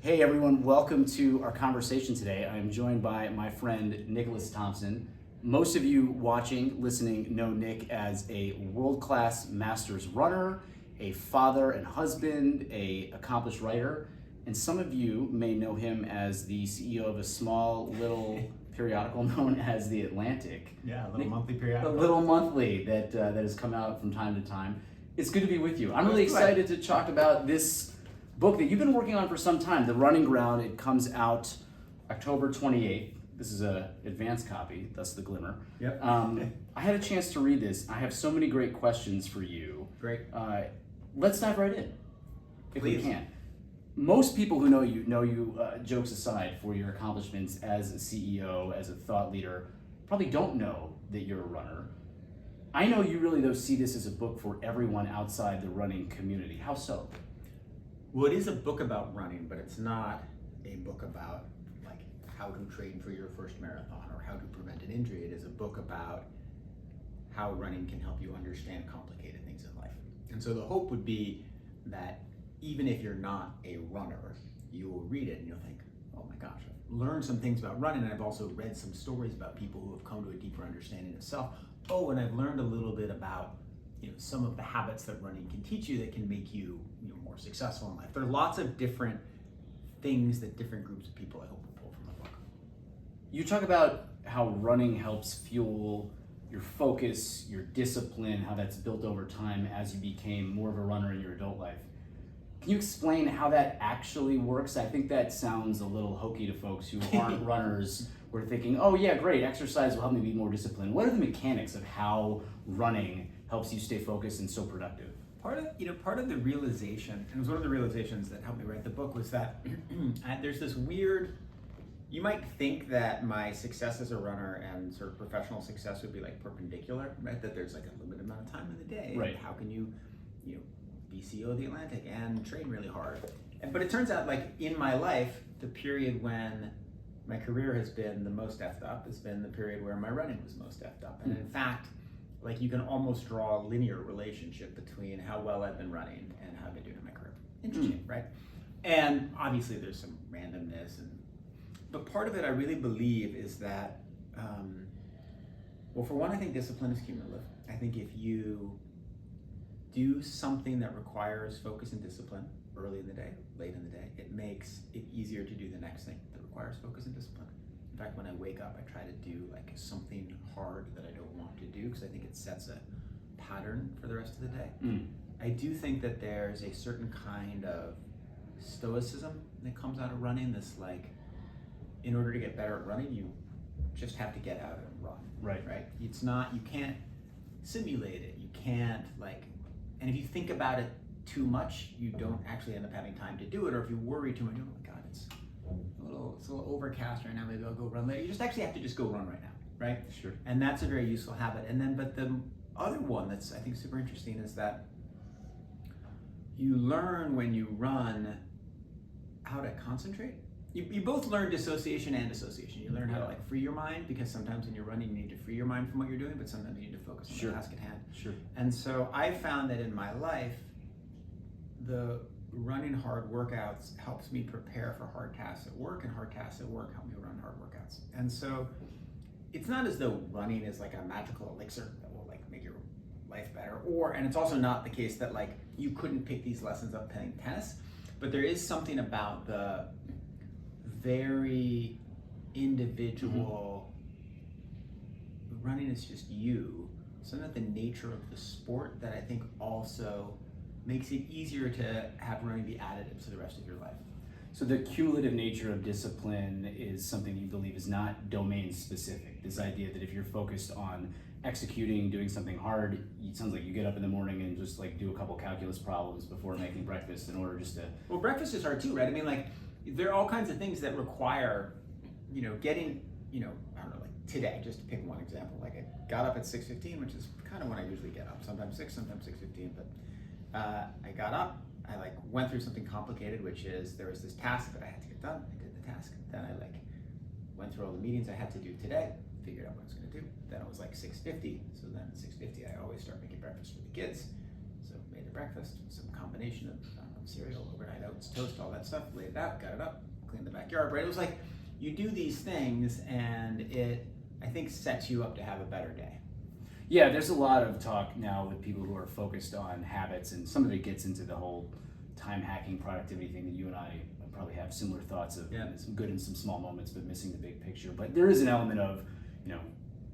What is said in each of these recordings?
Hey everyone, welcome to our conversation today. I'm joined by my friend Nicholas Thompson. Most of you watching, listening know Nick as a world-class masters runner, a father and husband, a accomplished writer, and some of you may know him as the CEO of a small little periodical known as The Atlantic. Yeah, a little monthly periodical. A little monthly that has come out from time to time. It's good to be with you. I'm really excited to talk about this book that you've been working on for some time, The Running Ground. It comes out October 28th. This is an advanced copy, thus the glimmer. Yep. I had a chance to read this. I have so many great questions for you. Great. Let's dive right in, if Please. we can. Most people who know you, jokes aside, for your accomplishments as a CEO, as a thought leader, probably don't know that you're a runner. I know you really, though, see this as a book for everyone outside the running community. How so? Well, it is a book about running, but it's not a book about like how to train for your first marathon or how to prevent an injury. It is a book about how running can help you understand complicated things in life. And so the hope would be that even if you're not a runner, you will read it and you'll think, oh my gosh, I've learned some things about running, and I've also read some stories about people who have come to a deeper understanding of self. Oh, and I've learned a little bit about some of the habits that running can teach you that can make you, more successful in life. There are lots of different things that different groups of people I hope will pull from the book. You talk about how running helps fuel your focus, your discipline, how that's built over time as you became more of a runner in your adult life. Can you explain how that actually works? I think that sounds a little hokey to folks who aren't runners. We're thinking, oh yeah, great, exercise will help me be more disciplined. What are the mechanics of how running helps you stay focused and so productive? Part of the realization, and it was one of the realizations that helped me write the book, was that there's this weird, you might think that my success as a runner and sort of professional success would be like perpendicular, right? That there's like a limited amount of time in the day. Right. How can you be CEO of The Atlantic and train really hard? But it turns out, like in my life, the period when my career has been the most effed up has been the period where my running was most effed up. And in fact, like you can almost draw a linear relationship between how well I've been running and how I've been doing in my career. Interesting, right? And obviously there's some randomness, but part of it I really believe is that, well, for one, I think discipline is cumulative. I think if you do something that requires focus and discipline early in the day, late in the day, it makes it easier to do the next thing that requires focus and discipline. In fact, when I wake up, I try to do like something hard that I don't want to do because I think it sets a pattern for the rest of the day. I do think that there's a certain kind of stoicism that comes out of running. This like, in order to get better at running, you just have to get out and run. Right. It's not, you can't simulate it. You can't and if you think about it too much, you don't actually end up having time to do it. Or if you worry too much, oh my God, it's a little overcast right now, maybe I'll go run later. You just actually have to just go run right now, right? Sure. And that's a very useful habit. And then, but the other one that's I think super interesting is that you learn when you run how to concentrate. You both learn dissociation and association. You learn how to free your mind, because sometimes when you're running, you need to free your mind from what you're doing, but sometimes you need to focus on the task at hand. Sure. And so I found that in my life, the running hard workouts helps me prepare for hard tasks at work, and hard tasks at work help me run hard workouts. And so it's not as though running is like a magical elixir that will make your life better, and it's also not the case that you couldn't pick these lessons up playing tennis, but there is something about the very individual, running is just you, something about the nature of the sport that I think also makes it easier to have running be additive to the rest of your life. So the cumulative nature of discipline is something you believe is not domain specific. This idea that if you're focused on executing, doing something hard, it sounds like you get up in the morning and just do a couple calculus problems before making breakfast in order just to... Well, breakfast is hard too, right? I mean, there are all kinds of things that require, getting, I don't know, today, just to pick one example, I got up at 6:15, which is kind of when I usually get up, sometimes 6, sometimes 6:15, but I got up, I went through something complicated, which is there was this task that I had to get done. I did the task. Then I went through all the meetings I had to do today, figured out what I was going to do. Then it was 6:50. So then at 6:50, I always start making breakfast for the kids. So made the breakfast, some combination of cereal, overnight oats, toast, all that stuff, laid it out, got it up, cleaned the backyard, right? It was like, you do these things and it, I think, sets you up to have a better day. Yeah, there's a lot of talk now with people who are focused on habits, and some of it gets into the whole time hacking productivity thing that you and I probably have similar thoughts of. Yeah. Some good in some small moments, but missing the big picture. But there is an element of,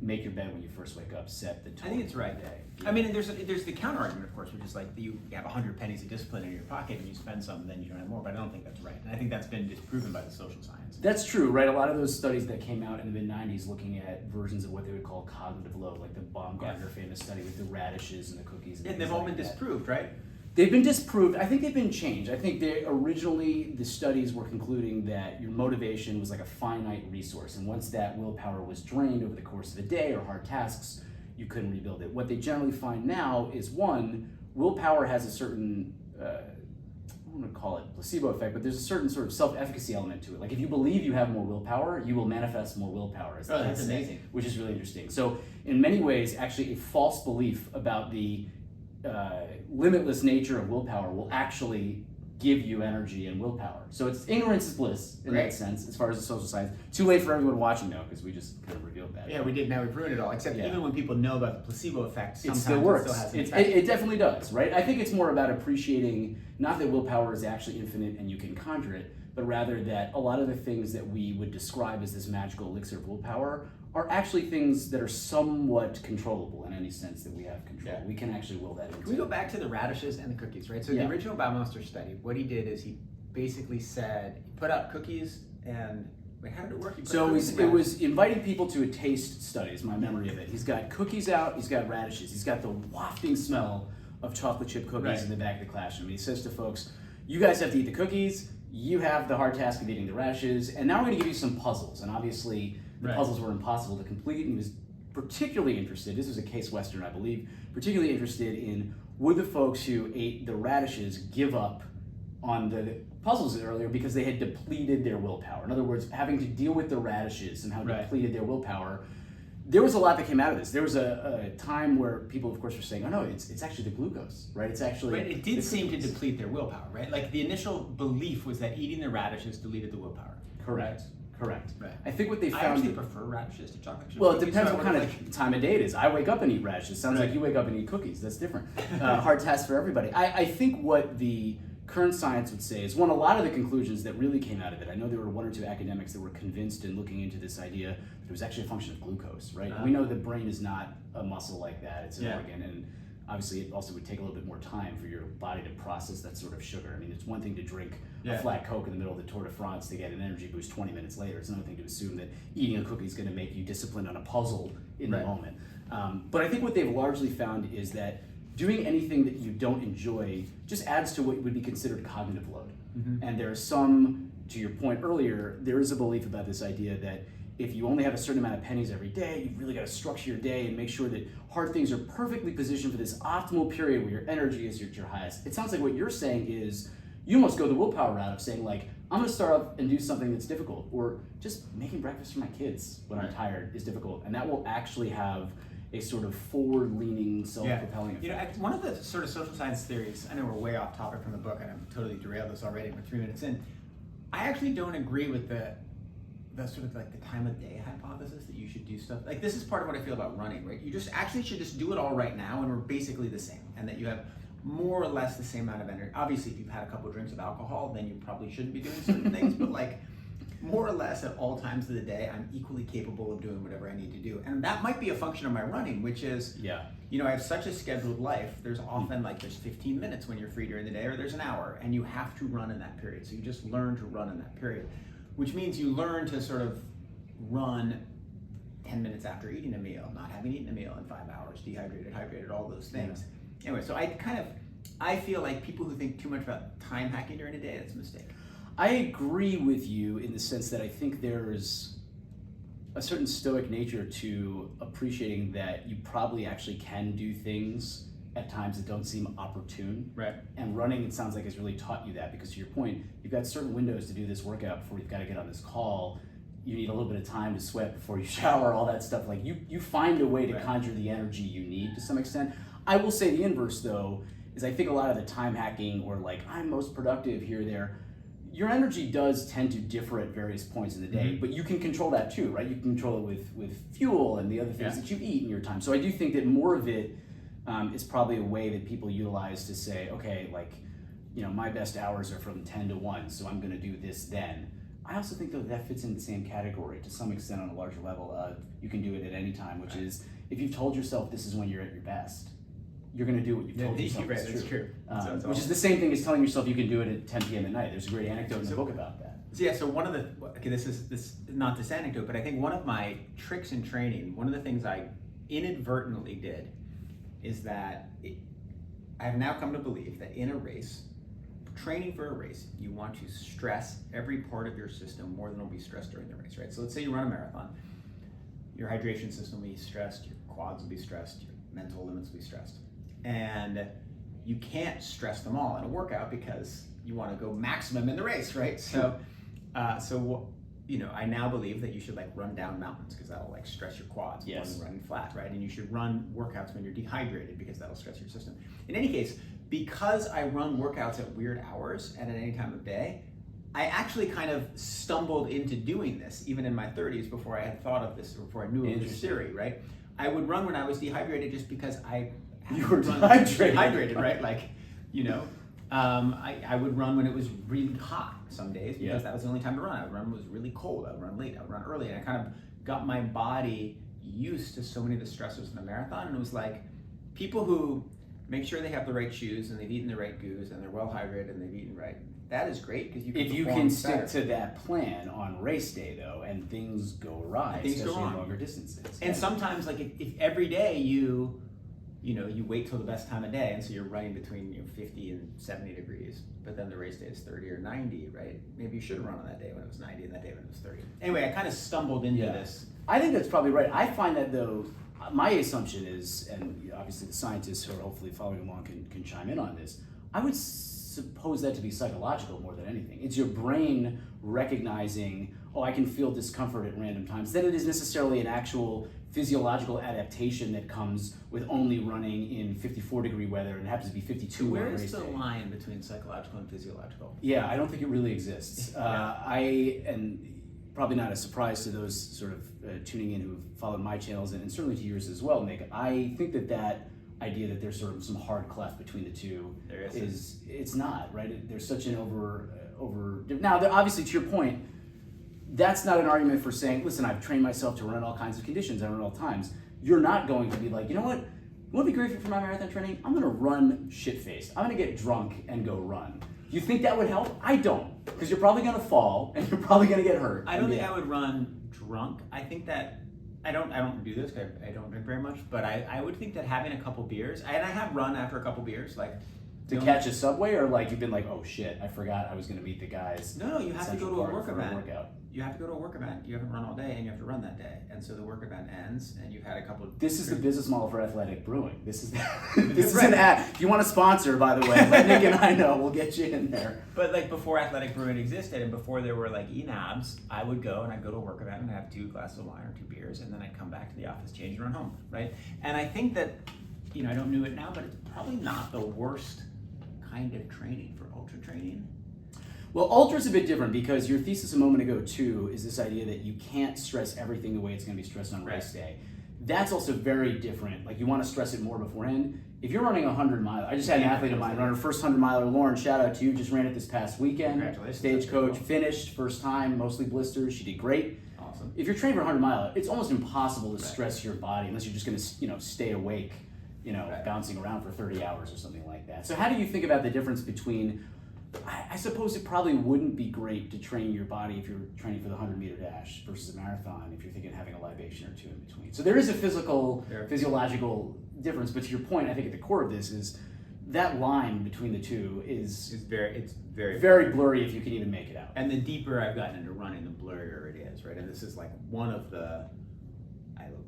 make your bed when you first wake up, set the tone. I think it's right. for the day. I mean, there's the counter argument, of course, which is like you have 100 pennies of discipline in your pocket and you spend some, then you don't have more. But I don't think that's right, and I think that's been disproven by the social science. That's true, right? A lot of those studies that came out in the mid-90s looking at versions of what they would call cognitive load, like the Baumgartner famous study with the radishes and the cookies. And Yeah, they've all been disproved, right? They've been disproved. I think they've been changed. I think originally the studies were concluding that your motivation was like a finite resource, and once that willpower was drained over the course of a day or hard tasks, you couldn't rebuild it. What they generally find now is, one, willpower has a certain, I don't want to call it placebo effect, but there's a certain sort of self-efficacy element to it. Like if you believe you have more willpower, you will manifest more willpower. That's amazing. Which is really interesting. So in many ways, actually a false belief about the limitless nature of willpower will actually give you energy and willpower. So it's ignorance is bliss in that sense, as far as the social science. Too late for everyone watching now, because we just kind of revealed that. Yeah, we did. Now we've ruined it all. Except even when people know about the placebo effect, sometimes it still works. has an effect. It definitely does, right? I think it's more about appreciating not that willpower is actually infinite and you can conjure it, but rather that a lot of the things that we would describe as this magical elixir of willpower are actually things that are somewhat controllable in any sense that we have control. Yeah. We can actually will that into. Can we go back to the radishes and the cookies, right? So the original Baumeister study, what he did is he basically said, he put out cookies and, wait, how did it work? So it was inviting people to a taste study, is my memory of it. He's got cookies out, he's got radishes, he's got the wafting smell of chocolate chip cookies in the back of the classroom. And he says to folks, you guys have to eat the cookies, you have the hard task of eating the radishes, and now we're gonna give you some puzzles. And obviously, the puzzles were impossible to complete, and he was particularly interested, this was a case western I believe, particularly interested in would the folks who ate the radishes give up on the puzzles earlier because they had depleted their willpower. In other words, having to deal with the radishes and how depleted their willpower. There was a lot that came out of this. There was a time where people, of course, were saying, oh no, it's actually the glucose, right? It's actually... But it did seem to deplete their willpower, right? Like the initial belief was that eating the radishes deleted the willpower. Correct. Correct. Right. I think what they found... I actually prefer radishes to chocolate chip Well, it cookies, depends so what kind of time of day it is. I wake up and eat radishes. Sounds like you wake up and eat cookies. That's different. Hard task for everybody. I think what the current science would say is, one, a lot of the conclusions that really came out of it, I know there were one or two academics that were convinced in looking into this idea that it was actually a function of glucose, right? We know the brain is not a muscle like that. It's an organ, and obviously it also would take a little bit more time for your body to process that sort of sugar. I mean, it's one thing to drink a flat Coke in the middle of the Tour de France to get an energy boost 20 minutes later. It's another thing to assume that eating a cookie is going to make you disciplined on a puzzle in the moment. But I think what they've largely found is that doing anything that you don't enjoy just adds to what would be considered cognitive load. And there are some, to your point earlier, there is a belief about this idea that if you only have a certain amount of pennies every day, you've really got to structure your day and make sure that hard things are perfectly positioned for this optimal period where your energy is at your highest. It sounds like what you're saying is you almost go the willpower route of saying, like, I'm going to start off and do something that's difficult, or just making breakfast for my kids when I'm tired is difficult, and that will actually have a sort of forward-leaning, self-propelling effect. You know, one of the sort of social science theories, I know we're way off topic from the book, and I'm totally derailed this already, we're 3 minutes in. I actually don't agree with the sort of like the time of day hypothesis that you should do stuff. Like, this is part of what I feel about running, right? You just actually should just do it all right now, and we're basically the same, and that you have more or less the same amount of energy. Obviously, if you've had a couple of drinks of alcohol, then you probably shouldn't be doing certain things, but like, more or less at all times of the day, I'm equally capable of doing whatever I need to do. And that might be a function of my running, which is, you know, I have such a scheduled life. There's often like there's 15 minutes when you're free during the day, or there's an hour, and you have to run in that period. So you just learn to run in that period, which means you learn to sort of run 10 minutes after eating a meal, not having eaten a meal in 5 hours, dehydrated, hydrated, all those things. Anyway, so I feel like people who think too much about time hacking during the day, that's a mistake. I agree with you in the sense that I think there's a certain stoic nature to appreciating that you probably actually can do things at times that don't seem opportune. Right. And running, it sounds like, has really taught you that, because to your point, you've got certain windows to do this workout before you've got to get on this call. You need a little bit of time to sweat before you shower, all that stuff. Like you find a way to conjure the energy you need to some extent. I will say the inverse though, is I think a lot of the time hacking or like I'm most productive here or there, your energy does tend to differ at various points in the day, but you can control that too, right? You can control it with fuel and the other things that you eat in your time. So I do think that more of it is probably a way that people utilize to say, okay, like, you know, my best hours are from 10 to 1, so I'm going to do this then. I also think though that fits in the same category to some extent on a larger level of you can do it at any time, which is if you've told yourself this is when you're at your best, you're going to do what you've told yourself is true. Which is the same thing as telling yourself you can do it at 10 p.m. at night. There's a great anecdote in the book about that. So yeah, so one of the, okay, this is not this anecdote, but I think one of my tricks in training, one of the things I inadvertently did is that I've now come to believe that in a race, training for a race, you want to stress every part of your system more than will be stressed during the race, right? So let's say you run a marathon, your hydration system will be stressed, your quads will be stressed, your mental limits will be stressed. And you can't stress them all in a workout because you want to go maximum in the race, right? So, you know, I now believe that you should like run down mountains because that'll like stress your quads more than running flat, right? And you should run workouts when you're dehydrated because that'll stress your system. In any case, because I run workouts at weird hours and at any time of day, I actually kind of stumbled into doing this even in my 30s before I had thought of this, or before I knew of this theory, right? I would run when I was dehydrated just because you were dehydrated, right? Like, you know, I would run when it was really hot some days because that was the only time to run. I would run when it was really cold. I would run late. I would run early. And I kind of got my body used to so many of the stressors in the marathon. And it was like people who make sure they have the right shoes and they've eaten the right goos and they're well hydrated and they've eaten right. That is great because you can if you can stick to that plan on race day though, and things go awry, especially in longer distances. And sometimes, like if every day you wait till the best time of day, and so you're running between 50 and 70 degrees, but then the race day is 30 or 90, right? Maybe you should have run on that day when it was 90 and that day when it was 30. Anyway, I kind of stumbled into this. I think that's probably right. I find that though, my assumption is, and obviously the scientists who are hopefully following along can chime in on this, I would suppose that to be psychological more than anything. It's your brain recognizing, oh, I can feel discomfort at random times, than it is necessarily an actual physiological adaptation that comes with only running in 54-degree weather and it happens to be 52 Where on race is the day. line between psychological and physiological? Yeah, I don't think it really exists. And probably not a surprise to those sort of tuning in who've followed my channels and certainly to yours as well, Nick. I think that idea that there's sort of some hard cleft between the two it's not, right? There's such an over now, obviously to your point, that's not an argument for saying, listen, I've trained myself to run in all kinds of conditions, I run at all times. You're not going to be like, you know what would be great for my marathon training? I'm gonna run shit-faced. I'm gonna get drunk and go run. You think that would help? I don't, because you're probably gonna fall and you're probably gonna get hurt. I don't think I would run drunk. I think that I don't do this because I don't drink very much, but I would think that having a couple beers, and I have run after a couple beers, like to catch a subway, or like you've been like, oh shit, I forgot I was going to meet the guys. No, you have to go to a work event. Workout. You have to go to a work event. You haven't run all day, and you have to run that day, and so the work event ends, and you've had a couple. This is the business model for Athletic Brewing. This is this is an ad. If you want to sponsor, by the way, let Nick and I know. We'll get you in there. But like before Athletic Brewing existed, and before there were like ENABs, I would go and I'd go to a work event and I'd have 2 glasses of wine or 2 beers, and then I'd come back to the office, change, and run home, right? And I think that, you know, I don't know it now, but it's probably not the worst kind of training for ultra training. Well, ultra's a bit different because your thesis a moment ago too is this idea that you can't stress everything the way it's going to be stressed on race day. That's also very different. Like you want to stress it more beforehand. If you're running 100 mile, I just had an athlete of mine run her first 100 miler. Lauren, shout out to you. Just ran it this past weekend. Congratulations. Stagecoach, finished first time, mostly blisters. She did great. Awesome. If you're training for 100 mile, it's almost impossible to stress your body unless you're just going to, stay awake, bouncing around for 30 hours or something like that. So how do you think about the difference between? I suppose it probably wouldn't be great to train your body if you're training for the 100-meter dash versus a marathon if you're thinking of having a libation or 2 in between. So there is a physiological difference, but to your point, I think at the core of this is that line between the two is very blurry if you can even make it out. And the deeper I've gotten into running, the blurrier it is, right? And this is like one of the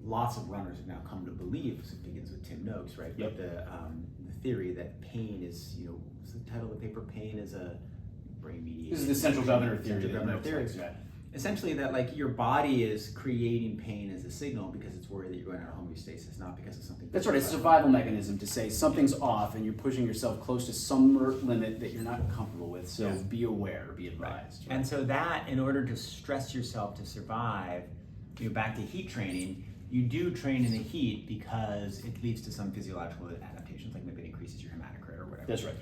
lots of runners have now come to believe. So it begins with Tim Noakes, right? Yep. But the theory that pain is, what's the title of the paper? Pain is a brain mediated. This is the central governor theory. Central governor theory. essentially that like your body is creating pain as a signal because it's worried that you're going out of homeostasis, not because of something. That's right. It's a survival mechanism to say something's off and you're pushing yourself close to some limit that you're not comfortable with. So be aware, be advised. Right? And so that, in order to stress yourself to survive, back to heat training, you do train in the heat because it leads to some physiological adaptations, like maybe it increases your hematocrit or whatever. That's right.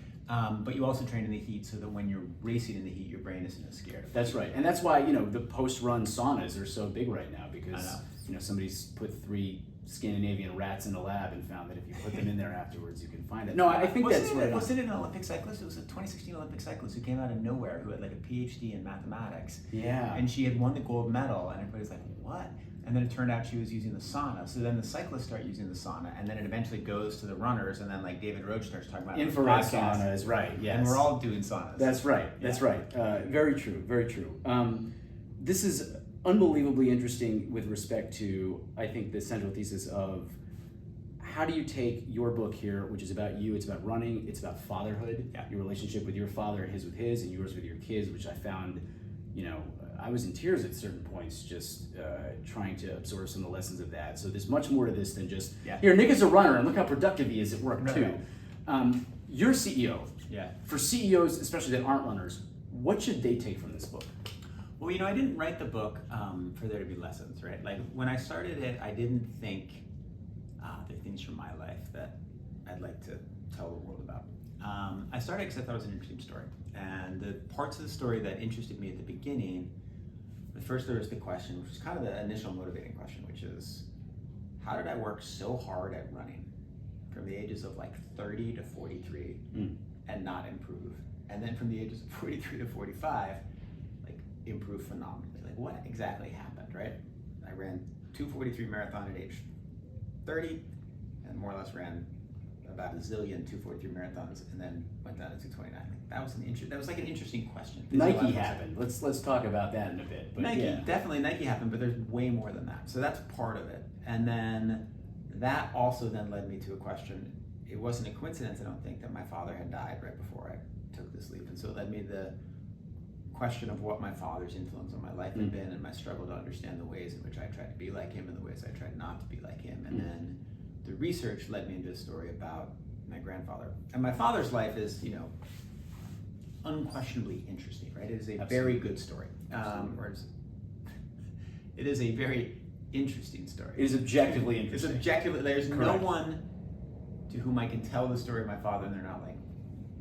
But you also train in the heat so that when you're racing in the heat, your brain isn't as scared. That's right, and that's why the post-run saunas are so big right now because somebody's put 3 Scandinavian rats in a lab and found that if you put them in there afterwards, you can find it. No, I think that's right. Wasn't it an Olympic cyclist? It was a 2016 Olympic cyclist who came out of nowhere who had like a PhD in mathematics. Yeah. And she had won the gold medal, and everybody's like, what? And then it turned out she was using the sauna. So then the cyclists start using the sauna, and then it eventually goes to the runners, and then like David Roach starts talking about infrared saunas, right? Yes. And we're all doing saunas. That's right. Yeah. That's right. Very true. Very true. This is unbelievably interesting with respect to, I think, the central thesis of how do you take your book here, which is about you, it's about running, it's about fatherhood, your relationship with your father, his with his, and yours with your kids, which I found, I was in tears at certain points just trying to absorb some of the lessons of that. So there's much more to this than just, here, Nick is a runner, and look how productive he is at work too. You're CEO. Yeah. For CEOs, especially that aren't runners, what should they take from this book? Well, I didn't write the book for there to be lessons, right? Like when I started it, I didn't think there are things from my life that I'd like to tell the world about. I started because I thought it was an interesting story. And the parts of the story that interested me at the beginning, the first there was the question, which was kind of the initial motivating question, which is, how did I work so hard at running from the ages of like 30 to 43 and not improve? And then from the ages of 43 to 45, like improve phenomenally. Like what exactly happened, right? I ran 2:43 marathon at age 30 and more or less ran about a zillion 2:43 marathons and then went down to 2:29. That was like an interesting question. Nike happened. Let's talk about that in a bit. But Definitely Nike happened, but there's way more than that. So that's part of it. And then that also then led me to a question. It wasn't a coincidence, I don't think, that my father had died right before I took this leap. And so it led me to the question of what my father's influence on my life had been and my struggle to understand the ways in which I tried to be like him and the ways I tried not to be like him. And then the research led me into a story about my grandfather. And my father's life is, unquestionably interesting, right? It is a very good story. It is a very interesting story. It is objectively interesting. It's objectively, there's no one to whom I can tell the story of my father and they're not like,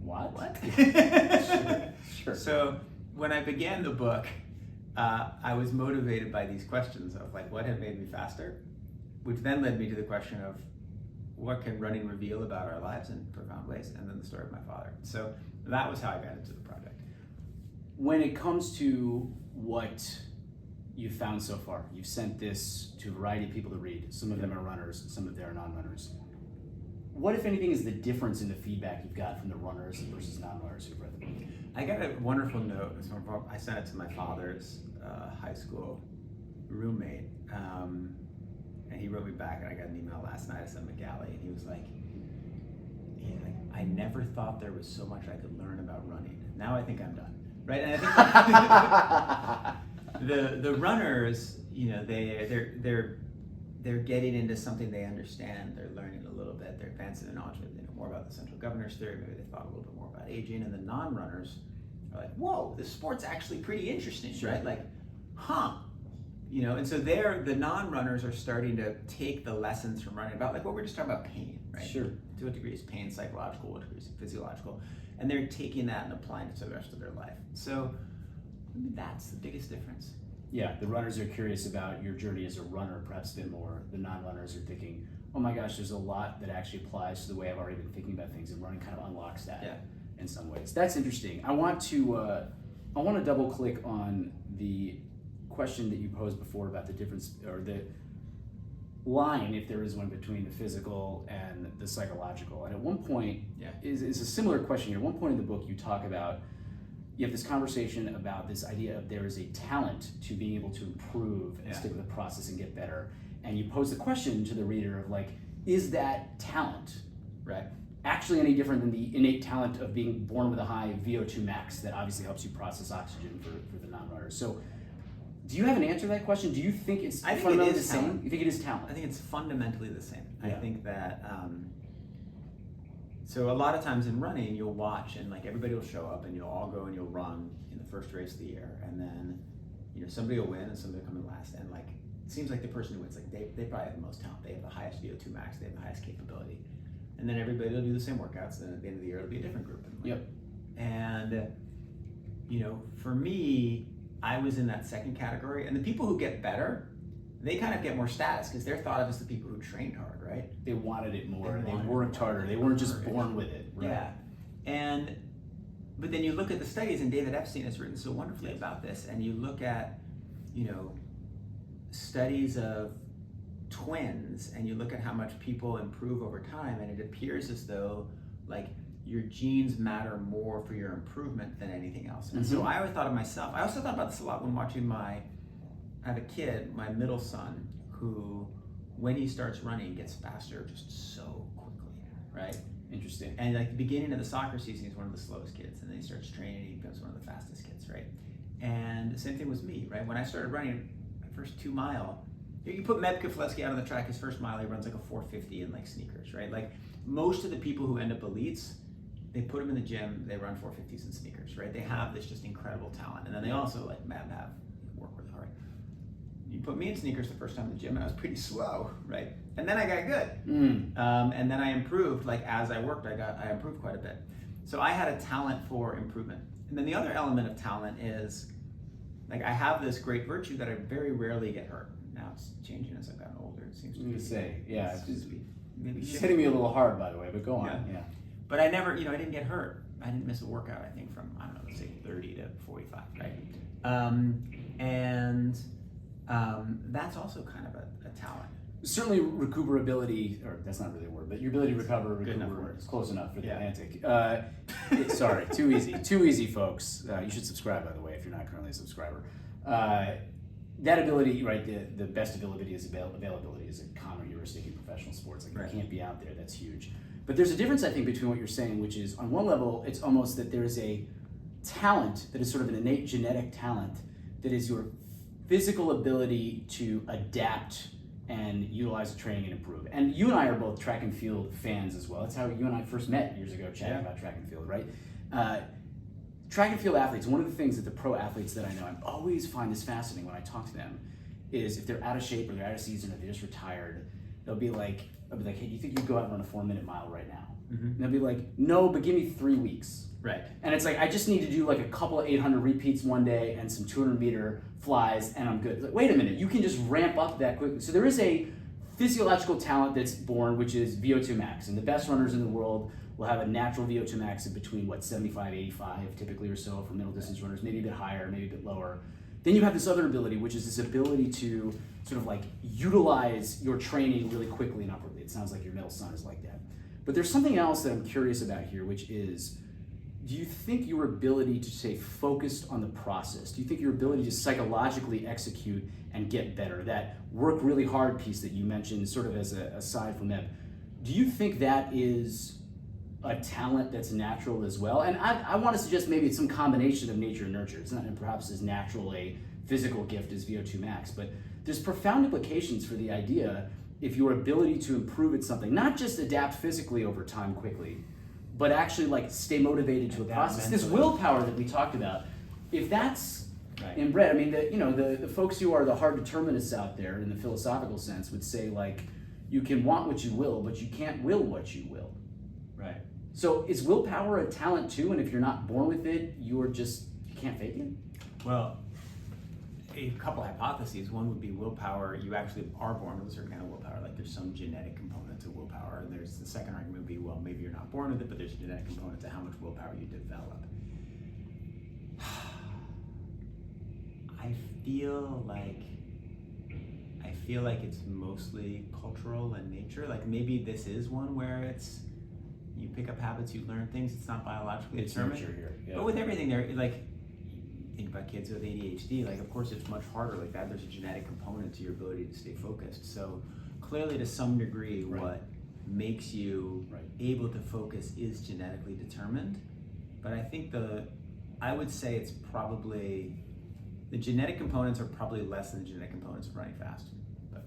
what? Sure. So when I began the book, I was motivated by these questions of like, what had made me faster? Which then led me to the question of what can running reveal about our lives in profound ways, and then the story of my father. So that was how I got into the project. When it comes to what you've found so far, you've sent this to a variety of people to read. Some of them are runners, some of them are non-runners. What, if anything, is the difference in the feedback you've got from the runners versus non-runners who've read the book? I got a wonderful note. I sent it to my father's high school roommate. And he wrote me back, and I got an email last night. I sent him a galley, and he was like, I never thought there was so much I could learn about running. Now I think I'm done, right? And I think the runners, they're getting into something they understand. They're learning a little bit. They're advancing their knowledge. Maybe they know more about the central governor's theory. Maybe they thought a little bit more about aging. And the non-runners are like, whoa, this sport's actually pretty interesting, right? Like, huh. And so the non-runners are starting to take the lessons from running about, like what we're just talking about, pain, right? Sure. To what degree is pain psychological, what degree is physiological? And they're taking that and applying it to the rest of their life. So that's the biggest difference. Yeah, the runners are curious about your journey as a runner, perhaps a bit more. The non-runners are thinking, oh my gosh, there's a lot that actually applies to the way I've already been thinking about things, and running kind of unlocks that in some ways. That's interesting. I want to double click on the question that you posed before about the difference, or the line, if there is one, between the physical and the psychological. And at one point, is a similar question. At one point in the book, you talk about, you have this conversation about this idea of there is a talent to being able to improve and stick with the process and get better. And you pose the question to the reader of like, is that talent, right, actually any different than the innate talent of being born with a high VO2 max that obviously helps you process oxygen for the non-runners? So Do you have an answer to that question? Do you think it's I think fundamentally it is the same? talent. You think it is talent? I think it's fundamentally the same. I Yeah. think that so a lot of times in running, you'll watch and like everybody will show up and you'll all go and you'll run in the first race of the year, and then somebody will win and somebody will come in last, and like it seems like the person who wins, like they probably have the most talent, they have the highest VO2 max, they have the highest capability, and then everybody will do the same workouts, and then at the end of the year it'll be a different group. And, Yep. And for me, I was in that second category, and the people who get better, they kind of get more status because they're thought of as the people who trained hard, right? They wanted it more. They wanted worked it more. harder. They weren't just born with it. Right? Yeah. But then you look at the studies, and David Epstein has written so wonderfully about this, and you look at, studies of twins, and you look at how much people improve over time, and it appears as though like your genes matter more for your improvement than anything else. And so I always thought of myself, I also thought about this a lot when watching I have a kid, my middle son, who when he starts running gets faster just so quickly, right? Interesting. And like the beginning of the soccer season, he's one of the slowest kids, and then he starts training, he becomes one of the fastest kids, right? And the same thing with me, right? When I started running my first 2 mile, you put Meb Keflezighi out on the track, his first mile, he runs like a 4:50 in like sneakers, right? Like most of the people who end up elites, they put them in the gym, they run 4:50s in sneakers, right? They have this just incredible talent. And then they also, like Meb, work really hard. You put me in sneakers the first time in the gym, and I was pretty slow, right? And then I got good. And then I improved, like as I worked, I improved quite a bit. So I had a talent for improvement. And then the other element of talent is, like I have this great virtue that I very rarely get hurt. Now it's changing as I've gotten older, it seems to be. Maybe It's hitting me a little hard, by the way, but go on. Yeah. But I never, I didn't get hurt. I didn't miss a workout, I think, from, I don't know, let's say 30 to 45, right? That's also kind of a talent. Certainly recuperability, or that's not really a word, but your ability to recover is close enough for the Atlantic. Sorry, too easy. Too easy, folks. You should subscribe, by the way, if you're not currently a subscriber. That ability, right, the best availability is a common heuristic in professional sports. Like you can't be out there, that's huge. But there's a difference, I think, between what you're saying, which is on one level, it's almost that there is a talent that is sort of an innate genetic talent that is your physical ability to adapt and utilize the training and improve. And you and I are both track and field fans as well. That's how you and I first met years ago, chatting about track and field, right? Track and field athletes, one of the things that the pro athletes that I know, I always find this fascinating when I talk to them, is if they're out of shape or they're out of season or they're just retired, I'll be like, hey, do you think you'd go out and run a 4-minute mile right now? And they'll be like, no, but give me 3 weeks. Right. And it's like, I just need to do like a couple of 800 repeats one day and some 200-meter flies, and I'm good. It's like, wait a minute, you can just ramp up that quickly. So there is a physiological talent that's born, which is VO2 max. And the best runners in the world will have a natural VO2 max of between, 75, 85 typically or so for middle distance runners, maybe a bit higher, maybe a bit lower. Then you have this other ability, which is this ability to sort of like utilize your training really quickly and upwardly. It sounds like your middle son is like that. But there's something else that I'm curious about here, which is, do you think your ability to stay focused on the process, do you think your ability to psychologically execute and get better, that work really hard piece that you mentioned sort of as a aside from that, do you think that is a talent that's natural as well? And I want to suggest maybe it's some combination of nature and nurture. It's not perhaps as natural a physical gift as VO2 max, but there's profound implications for the idea if your ability to improve at something, not just adapt physically over time quickly, but actually like stay motivated to a process. This willpower that we talked about, if that's inbred, I mean, the folks who are the hard determinists out there in the philosophical sense would say like, you can want what you will, but you can't will what you will. Right. So is willpower a talent too? And if you're not born with it, you can't fake it? Well, a couple hypotheses. One would be willpower. You actually are born with a certain kind of willpower. Like there's some genetic component to willpower. And there's the second argument would be, well, maybe you're not born with it, but there's a genetic component to how much willpower you develop. I feel like it's mostly cultural in nature. Like maybe this is one where it's, you pick up habits, you learn things. It's not biologically determined. Here. Yeah. But with everything there, like, think about kids with ADHD, like of course it's much harder like that. There's a genetic component to your ability to stay focused. So clearly to some degree what makes you able to focus is genetically determined. But I think I would say it's probably The genetic components are probably less than the genetic components of running fast. But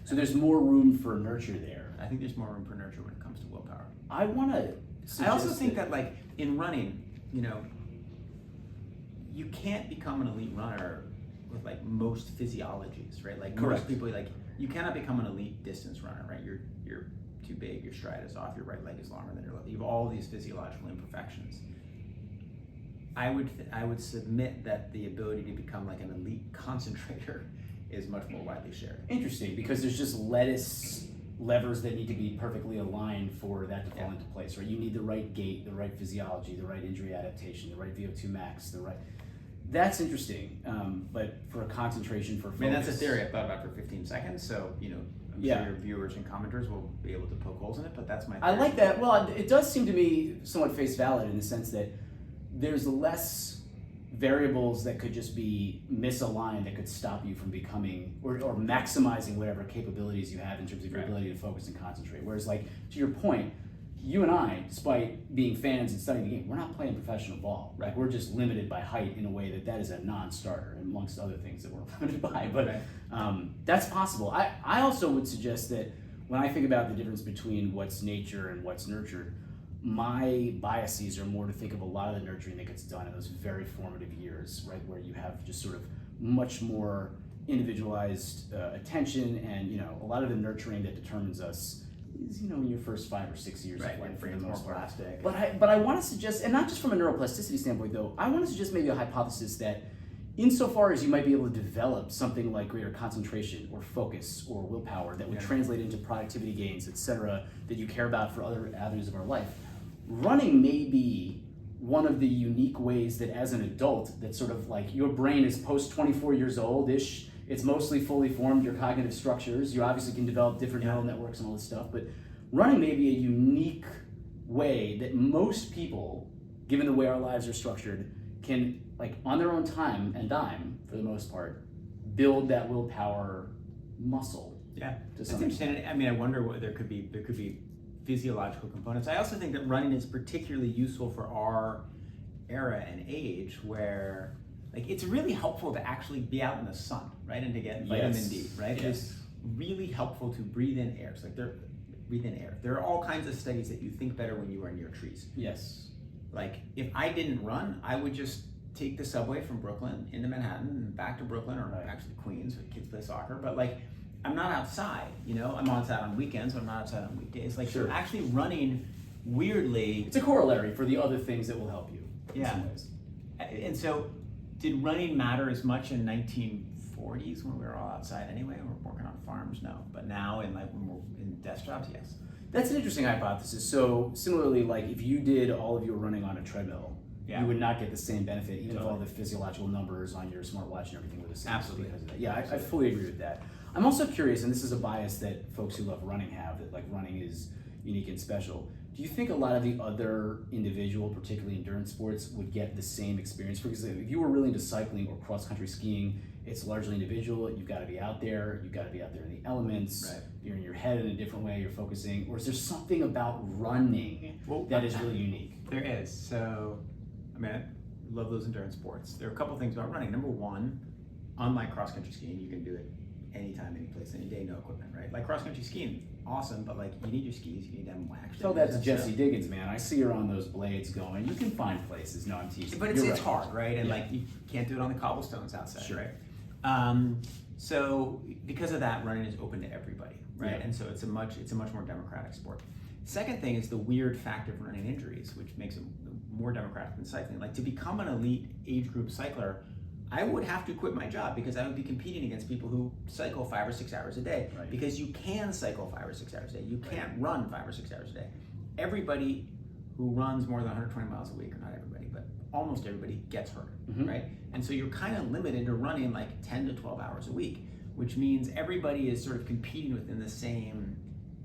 So there's more room for nurture there. I think there's more room for nurture when it comes to willpower. I want to. I also think that like in running, you can't become an elite runner with like most physiologies, right? Like Correct. most people, like you cannot become an elite distance runner, right? You're too big, your stride is off, your right leg is longer than your left. You have all these physiological imperfections. I would submit that the ability to become like an elite concentrator is much more widely shared. Interesting, because there's just levers that need to be perfectly aligned for that to fall into place, right? You need the right gait, the right physiology, the right injury adaptation, the right VO2 max, That's interesting, but for a concentration, for focus. I mean, that's a theory I've thought about for 15 seconds, so, I'm sure your viewers and commenters will be able to poke holes in it, but that's my theory. I like that. Well, it does seem to me somewhat face valid in the sense that there's less variables that could just be misaligned that could stop you from becoming or maximizing whatever capabilities you have in terms of your ability to focus and concentrate. Whereas, like, to your point, you and I, despite being fans and studying the game, we're not playing professional ball. Right? We're just limited by height in a way that is a non-starter, amongst other things that we're limited by. But that's possible. I also would suggest that when I think about the difference between what's nature and what's nurtured, my biases are more to think of a lot of the nurturing that gets done in those very formative years, right, where you have just sort of much more individualized attention, and a lot of the nurturing that determines us is in your first 5 or 6 years of life for the most part. Plastic. But I want to suggest, and not just from a neuroplasticity standpoint though, I want to suggest maybe a hypothesis that insofar as you might be able to develop something like greater concentration or focus or willpower that would translate into productivity gains, etc., that you care about for other avenues of our life, running may be one of the unique ways that as an adult, that sort of like your brain is post 24 years old-ish, it's mostly fully formed, your cognitive structures, you obviously can develop different neural networks and all this stuff, but running may be a unique way that most people, given the way our lives are structured, can, like, on their own time and dime, for the most part, build that willpower muscle. Yeah, that's interesting. I mean, I wonder what there could be physiological components. I also think that running is particularly useful for our era and age, where like it's really helpful to actually be out in the sun, right, and to get vitamin D, right? Yes. It's really helpful to breathe in air. So breathe in air. There are all kinds of studies that you think better when you are near trees. Yes. Like if I didn't run, I would just take the subway from Brooklyn into Manhattan and back to Brooklyn, or actually Queens, where kids play soccer. But like, I'm not outside, I'm outside on weekends, but I'm not outside on weekdays. Like, so actually running, weirdly, it's a corollary for the other things that will help you in some ways. And so, did running matter as much in 1940s when we were all outside anyway? We're working on farms, no. But now, when we're in desk jobs, yes. That's an interesting hypothesis. So similarly, like if you did all of your running on a treadmill, you would not get the same benefit, even if all the physiological numbers on your smartwatch and everything were the same. Absolutely. Because of that. Yeah, I fully agree with that. I'm also curious, and this is a bias that folks who love running have, that like running is unique and special. Do you think a lot of the other individual, particularly endurance sports, would get the same experience? Because if you were really into cycling or cross-country skiing, it's largely individual. You've got to be out there. You've got to be out there in the elements. Right. You're in your head in a different way. You're focusing. Or is there something about running that is really unique? There is. So, I mean, I love those endurance sports. There are a couple things about running. Number one, unlike cross-country skiing, you can do it anytime, any place, any day, no equipment, right? Like cross-country skiing, awesome, but like you need your skis, you need them waxed. Tell that to Jesse Diggins, man. I see her on those blades going. You can find places. No, I'm teasing. But it's hard, right? And like you can't do it on the cobblestones outside, right? So because of that, running is open to everybody, right? And so it's a much more democratic sport. Second thing is the weird fact of running injuries, which makes it more democratic than cycling. Like to become an elite age group cycler, I would have to quit my job because I would be competing against people who cycle 5 or 6 hours a day. Right. Because you can cycle 5 or 6 hours a day. You can't run 5 or 6 hours a day. Everybody who runs more than 120 miles a week, or not everybody, but almost everybody gets hurt, right? And so you're kind of limited to running like 10 to 12 hours a week, which means everybody is sort of competing within the same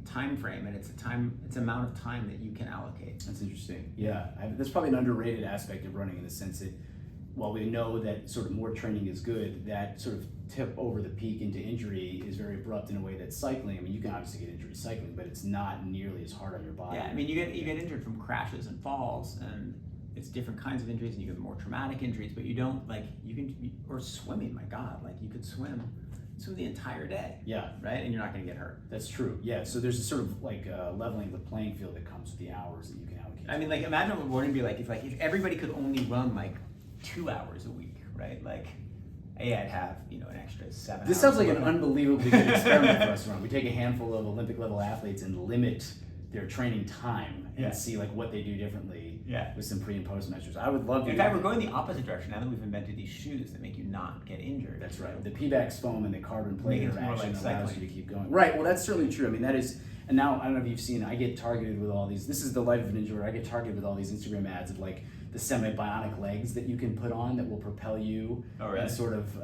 time frame, and it's amount of time that you can allocate. That's interesting. Yeah, that's probably an underrated aspect of running in the sense that while we know that sort of more training is good, that sort of tip over the peak into injury is very abrupt in a way that cycling, I mean, you can obviously get injured cycling, but it's not nearly as hard on your body. Yeah, I mean, you get injured from crashes and falls, and it's different kinds of injuries, and you get more traumatic injuries, but you don't like, or swimming, my God, like you could swim the entire day. Yeah. Right? And you're not going to get hurt. That's true. Yeah. So there's a sort of like leveling the playing field that comes with the hours that you can allocate. I mean, like, imagine what rewarding would be like if everybody could only run like 2 hours a week, right? Like, I'd have, an extra 7 hours. This sounds like an unbelievably good experiment for us to run. We take a handful of Olympic level athletes and limit their training time and see like what they do differently with some pre and post measures. I would love to. In fact, we're going the opposite direction now that we've invented these shoes that make you not get injured. That's right. The Pebax foam and the carbon plate interaction like allows you to keep going. Right. Well, that's certainly true. I mean, that is. And now I don't know if you've seen. I get targeted with all these. This is the life of an injured. I get targeted with all these Instagram ads of like the semi-bionic legs that you can put on that will propel you and sort of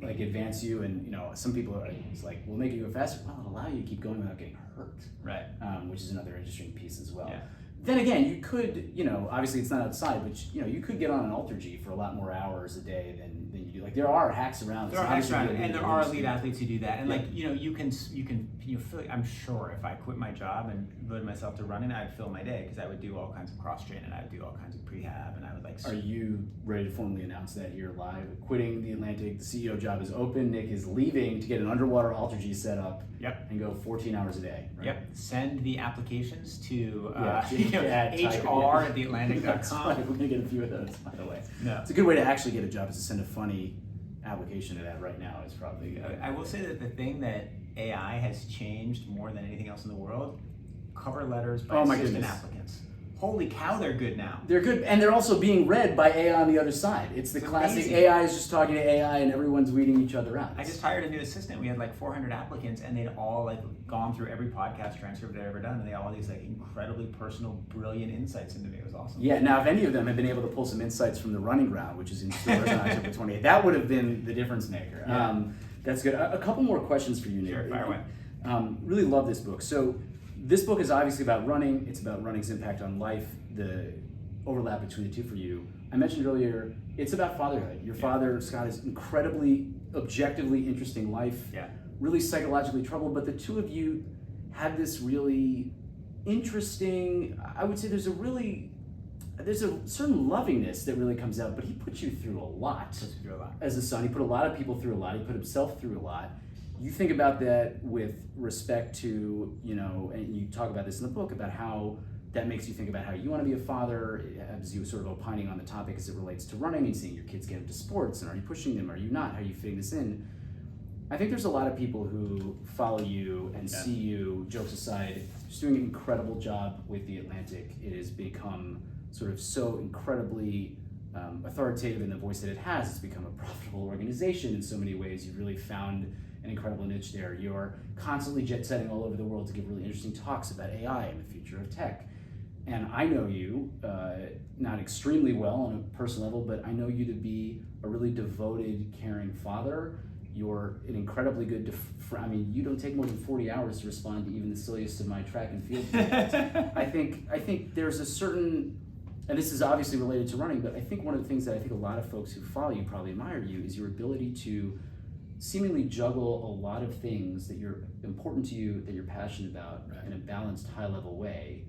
like advance you. And some people are like, "We'll make you go faster." Well, it'll allow you to keep going without getting hurt. Right. Which is another interesting piece as well. Yeah. Then again, you could, obviously it's not outside, but you could get on an Ultra-G for a lot more hours a day than you do. Like there are hacks around. There are hacks around, and there are elite athletes who do that. And like you can feel. I'm sure if I quit my job and devoted myself to running, I'd fill my day because I would do all kinds of cross training, and I would do all kinds of prehab, and I would like. Are you ready to formally announce that here live? Quitting the Atlantic, the CEO job is open. Nick is leaving to get an underwater Ultra-G set up. Yep. And go 14 hours a day. Right? Yep. Send the applications to hr@theatlantic.com. Right. We're gonna get a few of those, by the way. No. It's a good way to actually get a job is to send a funny application to that right now. Is probably. I will say that the thing that AI has changed more than anything else in the world, cover letters by assistant applicants. Holy cow, they're good now. They're good, and they're also being read by AI on the other side. It's the classic amazing. AI is just talking to AI, and everyone's weeding each other out. I just hired a new assistant. We had like 400 applicants, and they'd all like gone through every podcast transcript I'd ever done, and they all had these like incredibly personal, brilliant insights into me. It was awesome. Yeah. Now, if any of them had been able to pull some insights from the running ground, which is in stores on October 28th, that would have been the difference maker. Yeah. That's good. A couple more questions for you, Nick. Sure, fire away. Really love this book. So, this book is obviously about running. It's about running's impact on life. The overlap between the two for you. I mentioned earlier, it's about fatherhood. Your father, Scott, is incredibly, objectively interesting life. Yeah. Really psychologically troubled, but the two of you have this really interesting, I would say there's a certain lovingness that really comes out, but he put you through a lot. As a son. He put a lot of people through a lot. He put himself through a lot. You think about that with respect to, and you talk about this in the book, about how that makes you think about how you want to be a father, as you sort of opining on the topic as it relates to running and seeing your kids get into sports, and are you pushing them, are you not, how are you fitting this in? I think there's a lot of people who follow you and see you, jokes aside, just doing an incredible job with The Atlantic. It has become sort of so incredibly authoritative in the voice that it has. It's become a profitable organization in so many ways. You've really found an incredible niche there. You're constantly jet setting all over the world to give really interesting talks about AI and the future of tech. And I know you, not extremely well on a personal level, but I know you to be a really devoted, caring father. You're an incredibly good, you don't take more than 40 hours to respond to even the silliest of my track and field videos. I think there's a certain, and this is obviously related to running, but I think one of the things that I think a lot of folks who follow you probably admire you is your ability to seemingly juggle a lot of things that are important to you, that you're passionate about in a balanced, high-level way.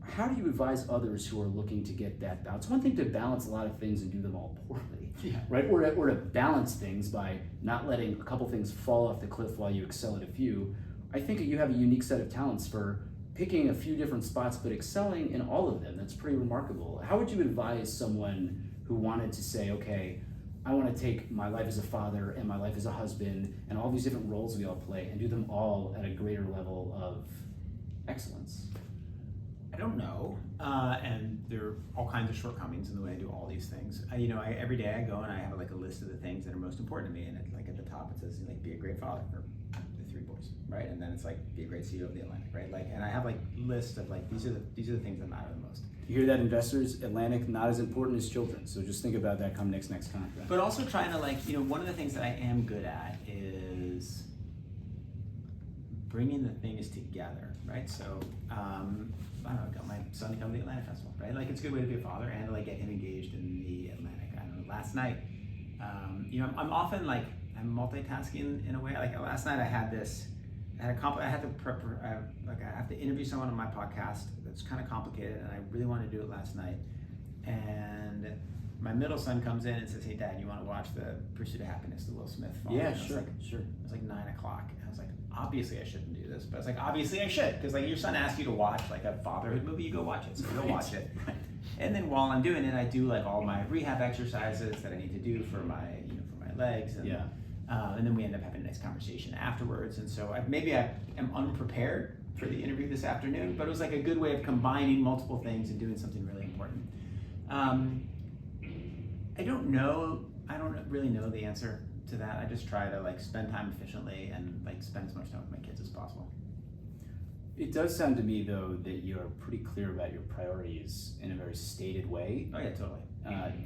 How do you advise others who are looking to get that balance? One thing to balance a lot of things and do them all poorly, right? Or to balance things by not letting a couple things fall off the cliff while you excel at a few. I think that you have a unique set of talents for picking a few different spots but excelling in all of them. That's pretty remarkable. How would you advise someone who wanted to say, okay, I want to take my life as a father and my life as a husband and all these different roles we all play and do them all at a greater level of excellence? I don't know, and there are all kinds of shortcomings in the way I do all these things. Every day I go and I have like a list of the things that are most important to me, and like at the top it says like be a great father for the 3 boys, right? And then it's like be a great CEO of the Atlantic, right? Like, and I have like lists of like these are the things that matter the most. You hear that, investors? Atlantic not as important as children, so just think about that come next contract. But also trying to one of the things that I am good at is bringing the things together, right? So. I got my son to come to the Atlanta Festival, right? Like it's a good way to be a father and to like get him engaged in the Atlantic. I don't know, last night, I'm often like, I'm multitasking in a way. Like last night I had this I had to prep. I have to interview someone on my podcast that's kind of complicated, and I really wanted to do it last night. And my middle son comes in and says, "Hey, Dad, you want to watch the Pursuit of Happiness, the Will Smith film?" Yeah, and sure. It was like 9:00, and I was like, "Obviously, I shouldn't do this," but I was like, "Obviously, I should," because like your son asks you to watch like a fatherhood movie, you go watch it. So go watch it. Right. And then while I'm doing it, I do like all my rehab exercises that I need to do for my legs. And, Yeah. And then we end up having a nice conversation afterwards. And so maybe I am unprepared for the interview this afternoon, but it was like a good way of combining multiple things and doing something really important. I don't know. I don't really know the answer to that. I just try to like spend time efficiently and like spend as much time with my kids as possible. It does sound to me, though, that you're pretty clear about your priorities in a very stated way. Oh yeah, totally.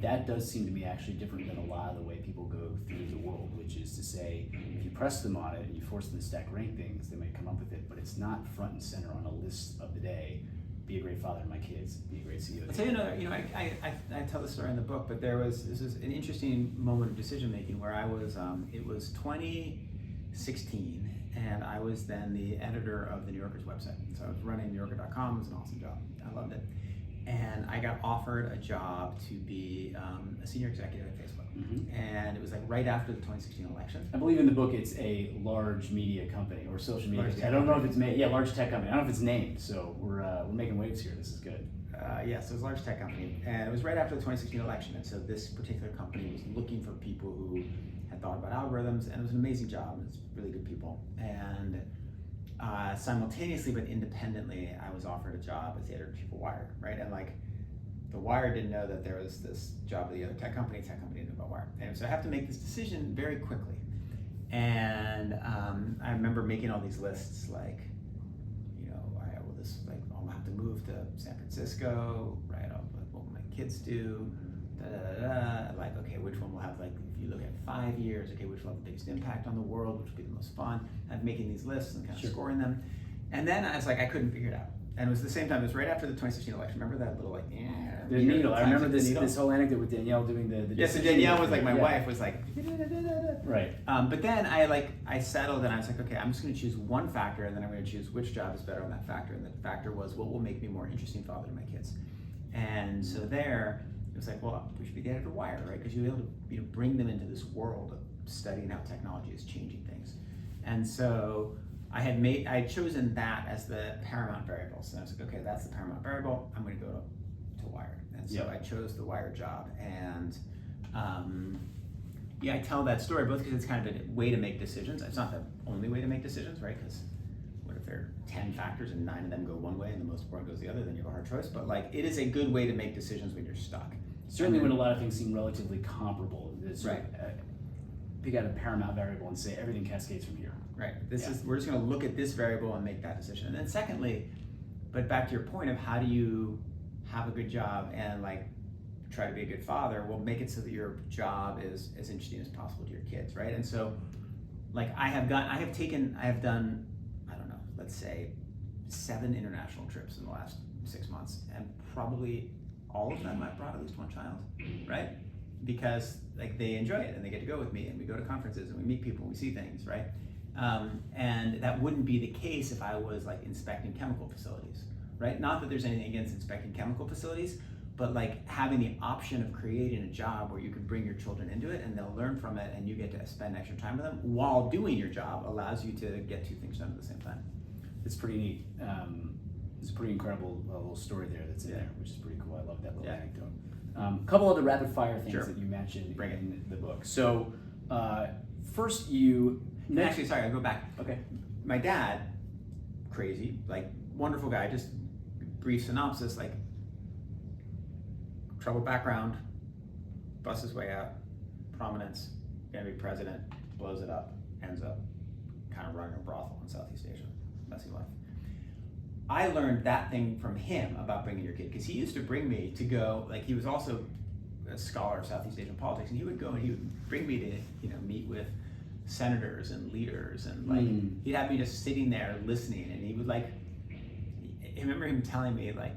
That does seem to me actually different than a lot of the way people go through the world, which is to say, if you press them on it and you force them to stack rank things, they might come up with it, but it's not front and center on a list of the day. Be a great father to my kids, be a great CEO. I'll tell you another, I tell the story in the book, but this is an interesting moment of decision making where I was, it was 2016, and I was then the editor of the New Yorker's website. So I was running NewYorker.com. It was an awesome job. I loved it. And I got offered a job to be a senior executive at Facebook. Mm-hmm. And it was like right after the 2016 election. I believe in the book it's a large media company or social media company. I don't know if it's made. Yeah, large tech company. I don't know if it's named. So we're making waves here. This is good. Yes, it was a large tech company, and it was right after the 2016 election. And so this particular company was looking for people who had thought about algorithms, and it was an amazing job. It was really good people. And simultaneously but independently, I was offered a job as the editor-in-chief of Wired, right? And like, the Wired didn't know that there was this job at the other tech company didn't know about Wired. And so I have to make this decision very quickly. And I remember making all these lists, like, I'll have to move to San Francisco, right? What will my kids do? Like, okay, which one will have, like, if you look at 5 years, okay, which will have the biggest impact on the world, which will be the most fun? I'm making these lists and kind of scoring them. And then I was like, I couldn't figure it out. And it was the same time, it was right after the 2016 election. Remember that little, like, the needle. I remember this whole anecdote with Danielle doing the yeah, so Danielle was like, my wife was like, right. But then I settled and I was like, okay, I'm just going to choose one factor, and then I'm going to choose which job is better on that factor. And the factor was what will make me more interesting father to my kids. And so there, it was like, well, we should be the editor of Wired, right? Because you'll be able to bring them into this world of studying how technology is changing things. And so I had chosen that as the paramount variable. So I was like, okay, that's the paramount variable. I'm going to go to Wired. And so I chose the Wired job. And I tell that story both because it's kind of a way to make decisions. It's not the only way to make decisions, right? Because what if there are 10 factors and 9 of them go one way and the most important goes the other, then you have a hard choice. But like, it is a good way to make decisions when you're stuck. Certainly when a lot of things seem relatively comparable. Right. Pick out a paramount variable and say everything cascades from here. Right. We're just going to look at this variable and make that decision. And then secondly, but back to your point of how do you have a good job and like try to be a good father, well, make it so that your job is as interesting as possible to your kids, right? And so like I have done, I don't know, let's say 7 international trips in the last 6 months, and probably all of them I've brought at least one child, right? Because like they enjoy it and they get to go with me and we go to conferences and we meet people and we see things, right? And that wouldn't be the case if I was like inspecting chemical facilities, right? Not that there's anything against inspecting chemical facilities, but like having the option of creating a job where you can bring your children into it and they'll learn from it and you get to spend extra time with them while doing your job allows you to get 2 things done at the same time. It's pretty neat. It's a pretty incredible little story there that's in there, which is pretty cool. I love that little anecdote. A couple other rapid fire things that you mentioned in the book. So first Actually, sorry, I'll go back. Okay. My dad, crazy, like wonderful guy, just brief synopsis, like troubled background, busts his way out, prominence, gonna be president, blows it up, ends up kind of running a brothel in Southeast Asia, messy life. I learned that thing from him about bringing your kid, because he used to bring me to go, like he was also a scholar of Southeast Asian politics, and he would go and he would bring me to, meet with senators and leaders, and like he'd have me just sitting there listening, and he would like, I remember him telling me like,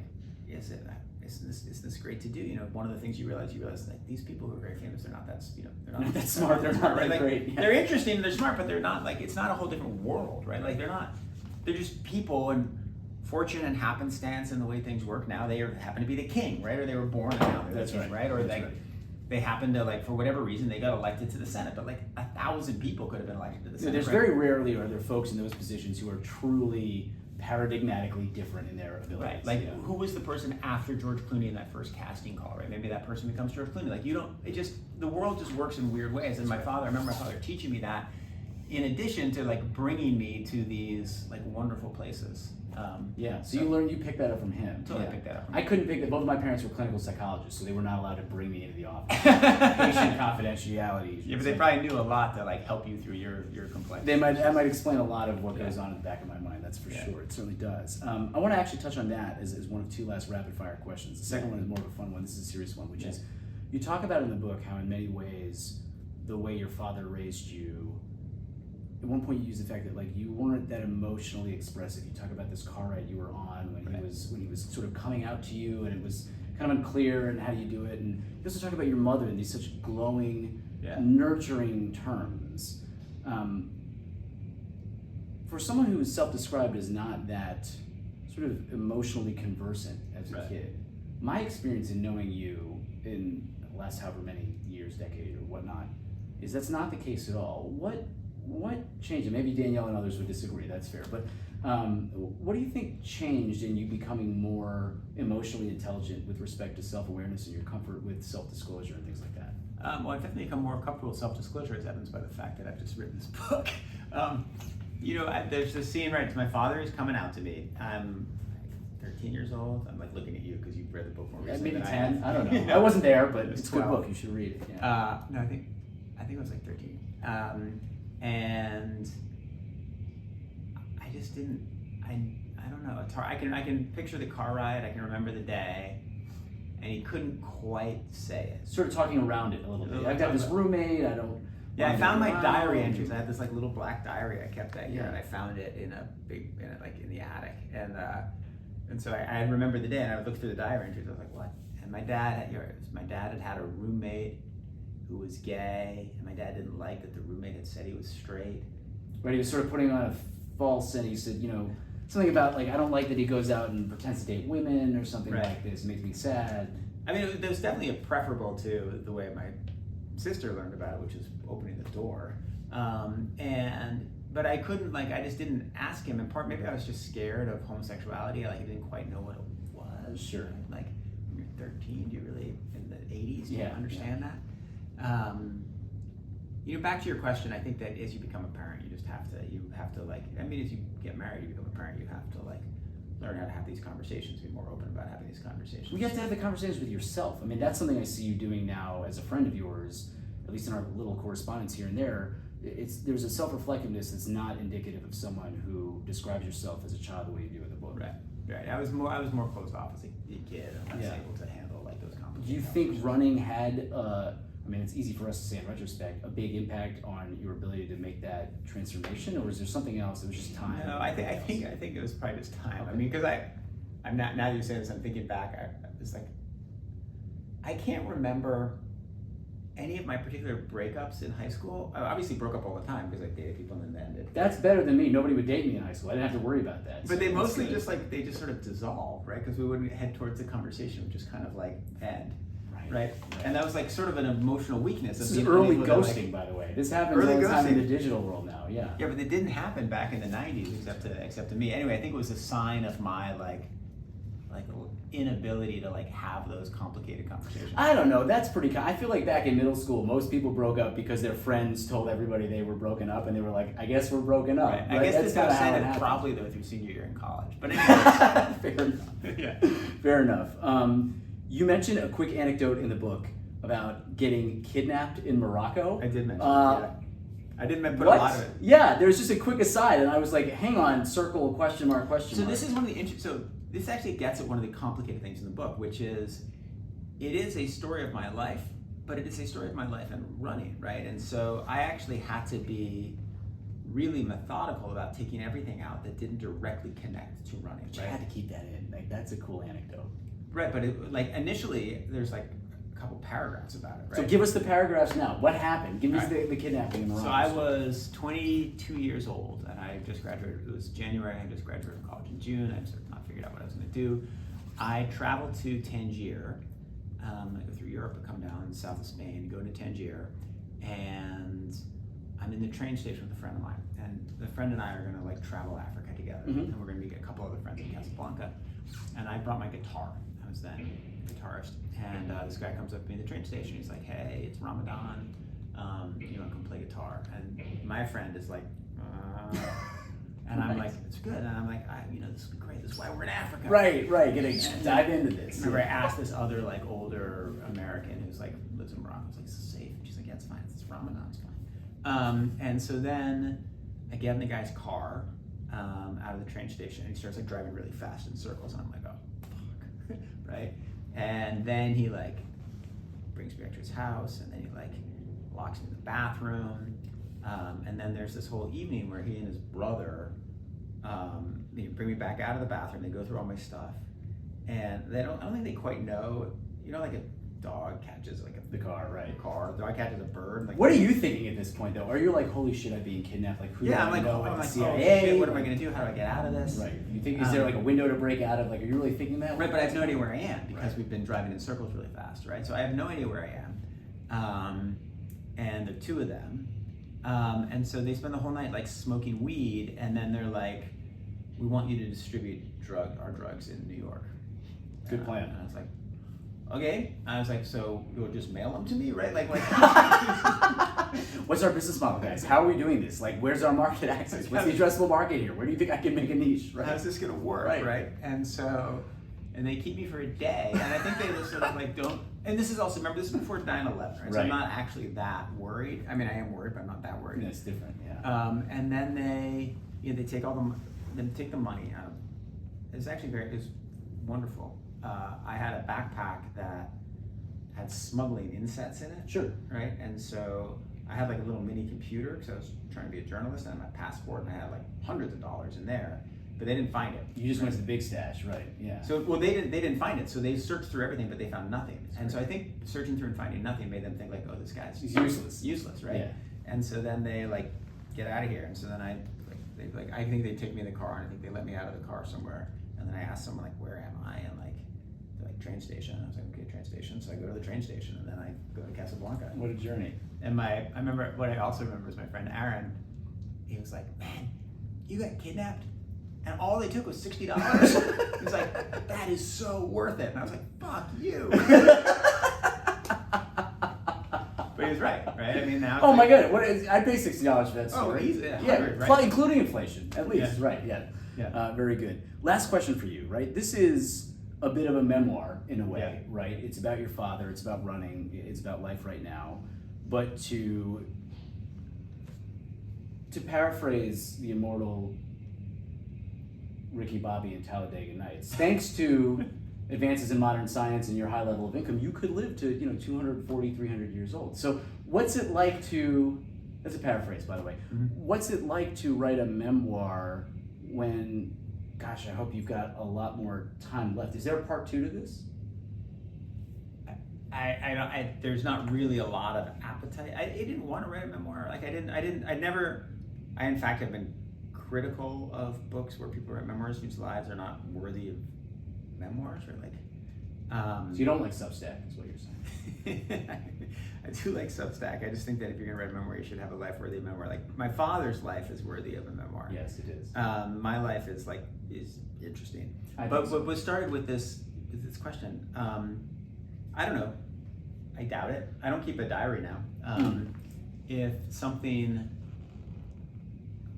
isn't this great to do? You know, one of the things you realize like these people who are very famous, they're not that, you know, they're not that smart. They're not right? that Like, great. Yeah. They're interesting, they're smart, but they're not like, it's not a whole different world, right? Like they're just people, and fortune and happenstance and the way things work now, happen to be the king, right? Or they were born and now they're the king, right? Or they happen to, like, for whatever reason, they got elected to the Senate, but like 1,000 people could have been elected to the Senate. There's very rarely are there folks in those positions who are truly paradigmatically different in their abilities. Right, like who was the person after George Clooney in that first casting call, right? Maybe that person becomes George Clooney. Like the world just works in weird ways. And I remember my father teaching me that, in addition to like bringing me to these like wonderful places. So you picked that up from him. Totally picked that up from him. I couldn't pick that. Both of my parents were clinical psychologists, so they were not allowed to bring me into the office. Patient confidentiality. Yeah, but they probably knew a lot to like help you through your complexity. That might explain a lot of what goes on in the back of my mind. That's for sure. It certainly does. I want to actually touch on that as one of two last rapid fire questions. The second one is more of a fun one. This is a serious one, which is you talk about in the book how in many ways the way your father raised you. At one point, you use the fact that like you weren't that emotionally expressive. You talk about this car ride you were on when he was sort of coming out to you, and it was kind of unclear and how do you do it. And you also talk about your mother in these such glowing, nurturing terms. For someone who is self-described as not that sort of emotionally conversant as a kid, my experience in knowing you in the last however many years, decade or whatnot, is that's not the case at all. What changed? And maybe Danielle and others would disagree, that's fair, but what do you think changed in you becoming more emotionally intelligent with respect to self-awareness and your comfort with self-disclosure and things like that? Well, I've definitely become more comfortable with self-disclosure, as evidenced by the fact that I've just written this book. There's this scene, right? My father is coming out to me. I'm 13 years old. I'm like looking at you because you've read the book more recently. Maybe 10. I don't know. I wasn't there, but it's a good book. You should read it. Yeah. No, I think it was like 13. And I just didn't. I don't know. It's hard. I can picture the car ride. I can remember the day, and he couldn't quite say it. Sort of talking around it a little bit. I've got this roommate. I don't. Yeah, I found my diary entries. I had this like little black diary I kept that year, and I found it in in the attic, and so I remember the day, and I would look through the diary entries. I was like, what? And my dad had a roommate who was gay, and my dad didn't like that the roommate had said he was straight. Right, he was sort of putting on a false, and he said, something about like, I don't like that he goes out and pretends to date women or something like this. It makes me sad. I mean, there's definitely a preferable to the way my sister learned about it, which is opening the door. But I couldn't, I just didn't ask him. In part, maybe I was just scared of homosexuality. I didn't quite know what it was. Sure. Like, when you're 13, do you really, in the 80s, do you understand that? Back to your question, I think that as you become a parent, you have to as you get married, you become a parent, you have to learn how to have these conversations, be more open about having these conversations. You have to have the conversations with yourself. I mean, that's something I see you doing now as a friend of yours, at least in our little correspondence here and there. There's a self-reflectiveness that's not indicative of someone who describes yourself as a child the way you do in the book. Right. I was more closed off as a kid. I was able to handle those conversations. Do you think running had it's easy for us to say in retrospect, a big impact on your ability to make that transformation, or is there something else? It was just time. No, I think it was probably just time. Okay. I mean, because I'm not, now that you say this, I'm thinking back. I was like, I can't remember any of my particular breakups in high school. I obviously broke up all the time because I dated people and then ended. That's better than me. Nobody would date me in high school. I didn't have to worry about that. But they mostly just sort of dissolved, right? Because we wouldn't head towards the conversation, which just kind of end. Right, and that was sort of an emotional weakness. This is early ghosting, by the way. This happens all the time in the digital world now. Yeah. Yeah, but it didn't happen back in the '90s, except to me. Anyway, I think it was a sign of my inability to have those complicated conversations. I don't know. That's pretty. I feel like back in middle school, most people broke up because their friends told everybody they were broken up, and they were like, "I guess we're broken up." Right. I guess that's kind of how it happened. Probably though through senior year in college. But anyway, fair enough. Yeah, fair enough. You mentioned a quick anecdote in the book about getting kidnapped in Morocco. I did mention I didn't put a lot of it. Yeah, there was just a quick aside, and I was like, hang on, circle, question mark. So this is one of the so this actually gets at one of the complicated things in the book, which is, it is a story of my life, but it is a story of my life and running, right? And so I actually had to be really methodical about taking everything out that didn't directly connect to running. But you had to keep that in. That's a cool anecdote. Right, but like initially there's like a couple paragraphs about it, right? So give us the paragraphs now. What happened? Give us the kidnapping and the So robbery. I was 22 years old, and I just graduated. It was January. I just graduated from college in June. I just had not figured out what I was going to do. I traveled to Tangier. I go through Europe, I come down south of Spain, go to Tangier, and I'm in the train station with a friend of mine. And the friend and I are going to like travel Africa together, and we're going to meet a couple other friends in Casablanca. And I brought my guitar. I was then a guitarist, and this guy comes up to me at the train station. He's like, "Hey, it's Ramadan. You want to come play guitar?" And my friend is like, and I'm like, "It's good." And I'm like, this would be great. This is why we're in Africa." Right. Dive into this. Remember, I asked this other like older American who's like lives in Morocco. I was like, "Is this safe?" And she's like, "Yeah, it's fine. It's Ramadan. It's fine." And so then I get in the guy's car out of the train station, and he starts like driving really fast in circles, and I'm like, "Oh, fuck," right? And then he like brings me back to his house, and then he like locks me in the bathroom, and then there's this whole evening where he and his brother they bring me back out of the bathroom. They go through all my stuff, and I don't think they quite know. Like a dog catches like the car, right? The dog catches a bird. Like, what are you thinking at this point, though? Are you like, "Holy shit, I'm being kidnapped"? Like, who? Yeah, do I I'm know? like, the oh CIA. shit, what am I gonna do? How do I get out of this? Right. You think is there like a window to break out of? Like, are you really thinking that? Right, but I have no idea where I am because we've been driving in circles really fast, right? So I have no idea where I am, and there are two of them, and so they spend the whole night like smoking weed, and then they're like, "We want you to distribute our drugs in New York." Good plan. And I was like, "Okay." I was like, "So you'll just mail them to me, right?" Like What's our business model, guys? How are we doing this? Like, where's our market access? What's the addressable market here? Where do you think I can make a niche? Right? How's this gonna work, right? And so, and they keep me for a day, and I think they just sort of like don't. And this is also, remember, this is before 9/11, right? So I'm not actually that worried. I mean, I am worried, but I'm not that worried. That's different, yeah. And then they take take the money out. It's actually it's wonderful. I had a backpack that had smuggling insets in it. Sure. Right, and so I had like a little mini computer because I was trying to be a journalist, and my passport, and I had like hundreds of dollars in there, but they didn't find it. You just went to the big stash, right? Yeah. So they didn't find it. So they searched through everything, but they found nothing. And so I think searching through and finding nothing made them think like, "Oh, this guy's he's useless." Useless, right? Yeah. And so then they like get out of here. And so then I think they take me in the car, and I think they let me out of the car somewhere. And then I asked someone like, "Where am I?" And like they're like, "Train station." And I was like, "Okay, train station." So I go to the train station, and then I go to Casablanca. What a journey. And I remember, what I also remember is my friend Aaron. He was like, "Man, you got kidnapped, and all they took was $60." He's like, "That is so worth it." And I was like, "Fuck you." But he was right? I mean, now. Oh my god! I'd pay $60 for that story. Oh, easy. Yeah, right? Including inflation, at least. Yeah. Right? Yeah. Yeah. Very good. Last question for you. Right? This is a bit of a memoir in a way. Yeah. Right? It's about your father. It's about running. It's about life right now. But to paraphrase the immortal Ricky Bobby in Talladega Nights, thanks to advances in modern science and your high level of income, you could live to 240, 300 years old. So what's it like to, that's a paraphrase by the way, what's it like to write a memoir when, gosh, I hope you've got a lot more time left. Is there a part 2 to this? There's not really a lot of appetite. I didn't want to write a memoir. Like I in fact have been critical of books where people write memoirs whose lives are not worthy of memoirs, or like. So you don't like Substack, is what you're saying? I do like Substack. I just think that if you're gonna write a memoir, you should have a life worthy of memoir. Like my father's life is worthy of a memoir. Yes, it is. My life is interesting. But what started with this question? I don't know. I doubt it. I don't keep a diary now. If something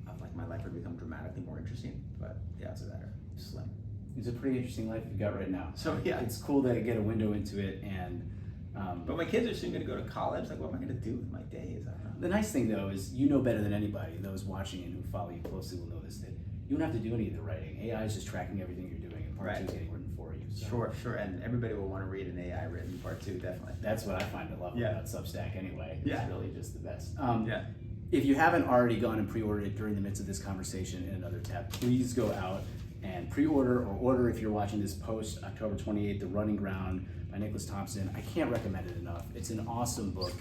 of like my life would become dramatically more interesting, but the odds of that are slim. It's a pretty interesting life you've got right now. So yeah, it's cool to get a window into it. And but my kids are soon going to go to college. Like, what am I going to do with my days? I don't know. The nice thing though is you know better than anybody. Those watching and who follow you closely will know this, that you don't have to do any of the writing. AI is just tracking everything you're doing, and part 2 is getting written for you. So. Sure, and everybody will want to read an AI written part 2, definitely. That's what I find to love about Substack anyway. It's really just the best. If you haven't already gone and pre-ordered it during the midst of this conversation in another tab, please go out and pre-order or order if you're watching this post October 28th, The Running Ground by Nicholas Thompson. I can't recommend it enough. It's an awesome book.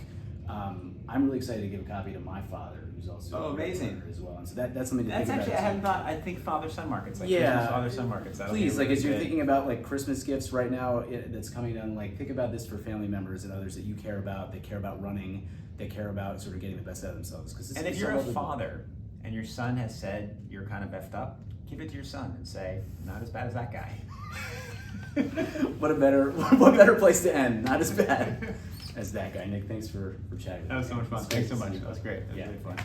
I'm really excited to give a copy to my father, who's also a amazing runner as well. And so that's something to That's think actually, about. I hadn't thought, I think father-son markets, like Yeah. Christmas father-son markets. That'll be Please, like really as you're good. thinking about like Christmas gifts right now that's coming down, like think about this for family members and others that you care about, that care about running, that care about sort of getting the best out of themselves. And if you're a father and your son has said you're kind of effed up, give it to your son and say, not as bad as that guy. what better place to end? Not as bad as that guy. Nick, thanks for chatting. That was so much fun. It's Thanks great so to much. see you. That was great. That was Yeah. really fun.